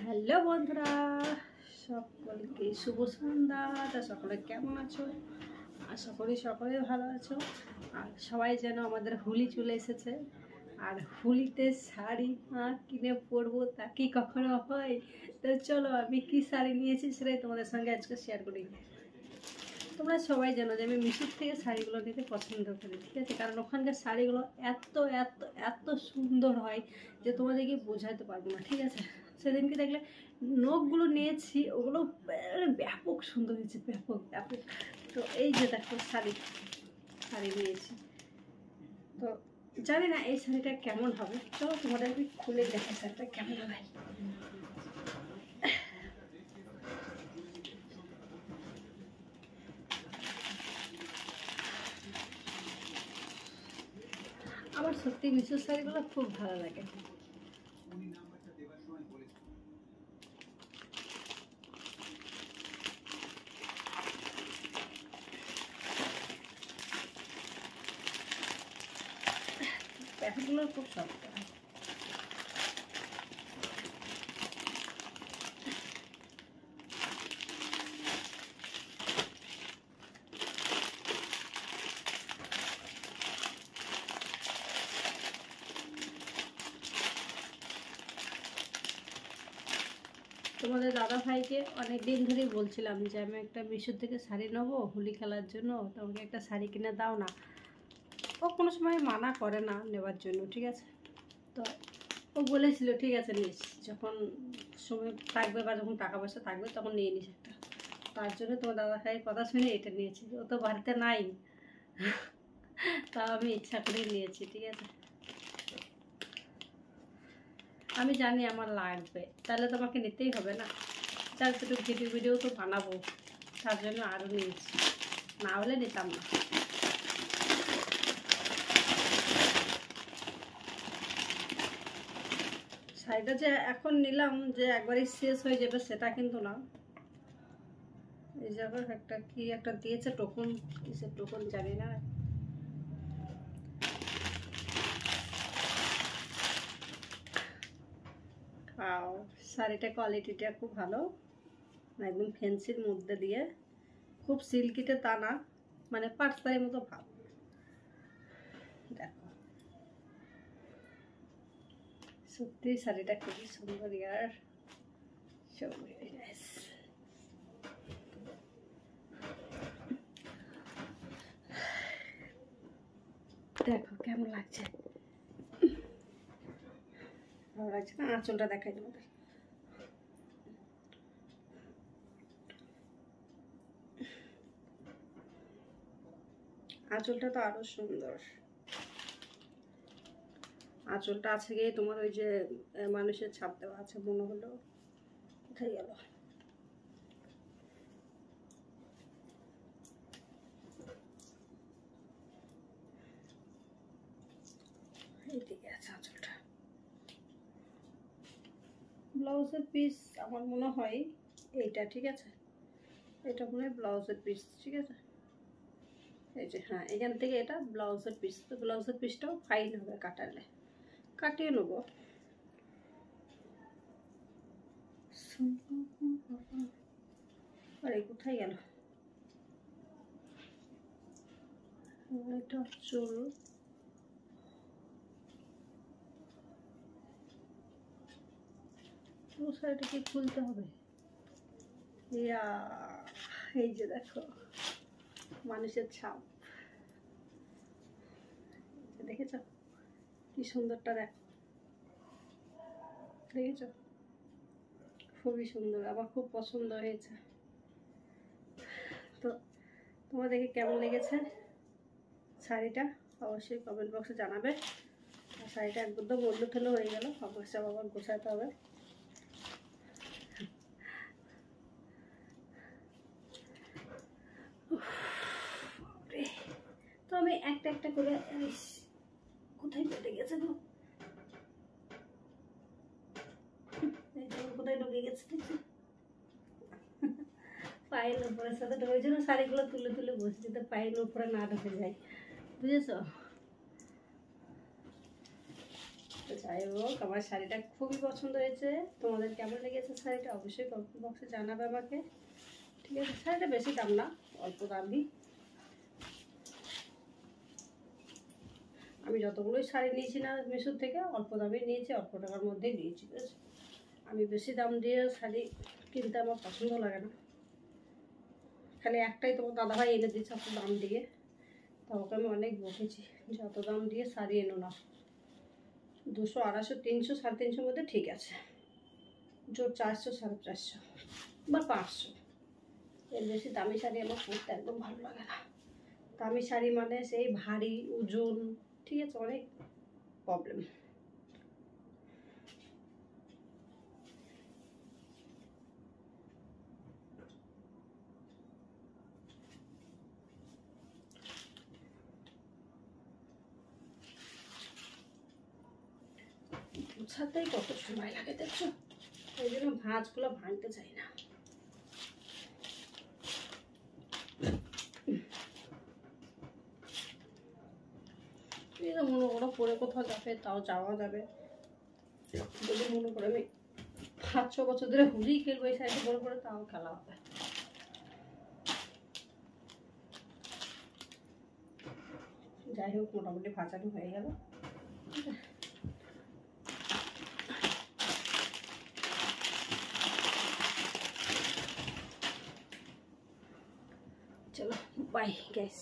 Hello বন্ধুরা, সকলকে শুভ সন্ধ্যা। তা সকলে কেমন আছো? আশা করি সকলে ভালো আছো। আর সবাই যেন আমাদের হোলি চলে এসেছে, আর হোলিতে শাড়ি কিনে পরবো, তা কি কখনো হয়? তো চলো আমি কি শাড়ি নিয়েছি সেটাই তোমাদের সঙ্গে আজকে শেয়ার করি। তোমরা সবাই জানো যে আমি মিশোর থেকে শাড়িগুলো নিতে পছন্দ করি, ঠিক আছে? কারণ ওখানকার শাড়িগুলো এত এত এত সুন্দর হয় যে তোমাদেরকে বোঝাতে পারবো না, ঠিক আছে? সেদিনকে দেখলে নখগুলো নিয়েছি, ওগুলো ব্যাপক সুন্দর হয়েছে, ব্যাপক ব্যাপক। তো এই যে দেখো শাড়ি নিয়েছি, তো জানি না এই শাড়িটা কেমন হবে। চলো তোমাদের আমি খুলে দেখি শাড়িটা কেমন হবে। আমার সত্যি মিশোর শাড়িগুলো খুব ভালো লাগে। প্যাকেটগুলো খুব শক্ত। তোমাদের দাদা ভাইকে অনেক দিন ধরেই বলছিলাম যে আমি একটা মিশোর থেকে শাড়ি নেবো হোলি খেলার জন্য, তোমাকে একটা শাড়ি কিনে দাও না। ও কোনো সময় মানা করে না নেওয়ার জন্য, ঠিক আছে? তো ও বলেছিল ঠিক আছে নিস, যখন সময় থাকবে বা যখন টাকা পয়সা থাকবে তখন নিয়ে নিস একটা। তার জন্য তোমার দাদা ভাইয়ের কথা শুনে এটা নিয়েছি। ও তো বাড়িতে নাই, তাও আমি ইচ্ছা করেই নিয়েছি, ঠিক আছে? আমি জানি আমার লাগবে, তাহলে তোমাকে নিতেই হবে না। তার একটু ভিডিও তো বানাবো, তার জন্য আরও নিয়েছি, না হলে নিতাম না। শাড়িটা যে এখন নিলাম যে একবারই শেষ হয়ে যাবে সেটা কিন্তু না। এই জায়গায় একটা কি একটা দিয়েছে টোকন, কিসের টোকন জানি না। শাড়িটা কোয়ালিটিটা খুব ভালো, একদম ফ্যান্সির মধ্যে দিয়ে, খুব সিল্কিতে তা না, মানে পাটশাড়ির মতো ভাব। দেখো সত্যি শাড়িটা খুবই সুন্দর ইয়ার। দেখো কেমন লাগছে, ভালো লাগছে না? আঁচলটা দেখাই তোমাদের। আঁচলটা তো আরো সুন্দর। আঁচলটা আছে গিয়ে তোমার ওই যে মানুষের ছাপ দেওয়া আছে, মনে হলো কোথায় গেল? এইদিকে আছে আঁচলটা। ব্লাউজের পিস আমার মনে হয় এইটা, ঠিক আছে? এটা মনে হয় ব্লাউজের পিস, ঠিক আছে? এই যে হ্যাঁ, এখান থেকে এটা ব্লাউজের পিস। তো ব্লাউজের পিসটাও ফাইন হবে, কাটালে কাটিয়ে নেবো। আরে কোথায় গেল এটা? চুল শাড়িটাকে খুলতে হবে। ইয়া, এই যে দেখো মানুষের ছাপ, দেখেছ কি সুন্দরটা? দেখো, দেখেছ? খুবই সুন্দর, আমার খুব পছন্দ হয়েছে। তো তোমাদেরকে কেমন লেগেছে শাড়িটা অবশ্যই কমেন্ট বক্সে জানাবে। আর শাড়িটা একদম অন্য থেলো হয়ে গেল, অবশ্যই আবার গোছাতে হবে। তো আমি একটা একটা করে, কোথায় পেটে গেছে গো, কোথায় ঢুকে গেছে দেখছি, পায়ের উপরের সাথে ঢুকে জন্য শাড়িগুলো তুলে তুলে বসে যাতে পায়ের উপরে না ঢুকে যায়, বুঝেছ? যাই হোক, আমার শাড়িটা খুবই পছন্দ হয়েছে। তোমাদের কেমন লেগেছে শাড়িটা অবশ্যই কমেন্ট বক্সে জানাবে আমাকে। ঠিক আছে, শাড়িটা বেশি দাম না, অল্প দামই। আমি যতগুলোই শাড়ি নিয়েছি না মিশোর থেকে, অল্প দামে নিয়েছি, অল্প টাকার মধ্যেই নিয়েছি। ঠিক আছে, আমি বেশি দাম দিয়ে শাড়ি কিনতে আমার পছন্দ লাগে না। খালি একটাই তোমার দাদাভাই এনে দিচ্ছে এত দাম দিয়ে, তোমাকে আমি অনেক বকেছি যে অত দাম দিয়ে শাড়ি এনো না। 200, 250, 300, 350 মধ্যে ঠিক আছে, জোর 400, 450 বা 500, এর বেশি দামি শাড়ি আমার পরতে একদম ভালো লাগে না। দামি শাড়ি মানে সেই ভারী ওজন, ঠিক আছে, অনেক প্রবলেম। গোছাতেই কত সময় লাগে দেখছো, ওই জন্য ভাঁজগুলো ভাঙতে চাই না। মনে করো পরে কোথাও যাবে, তাও যাওয়া যাবে। যদি মনে করে আমি 5-6 বছর ধরে হুলি খেলবো এই শাড়িটা পরে পরে, তাও খেলা হবে। যাই হোক, মোটামুটি ভাজানো হয়ে গেল। চলো বাই গাইস।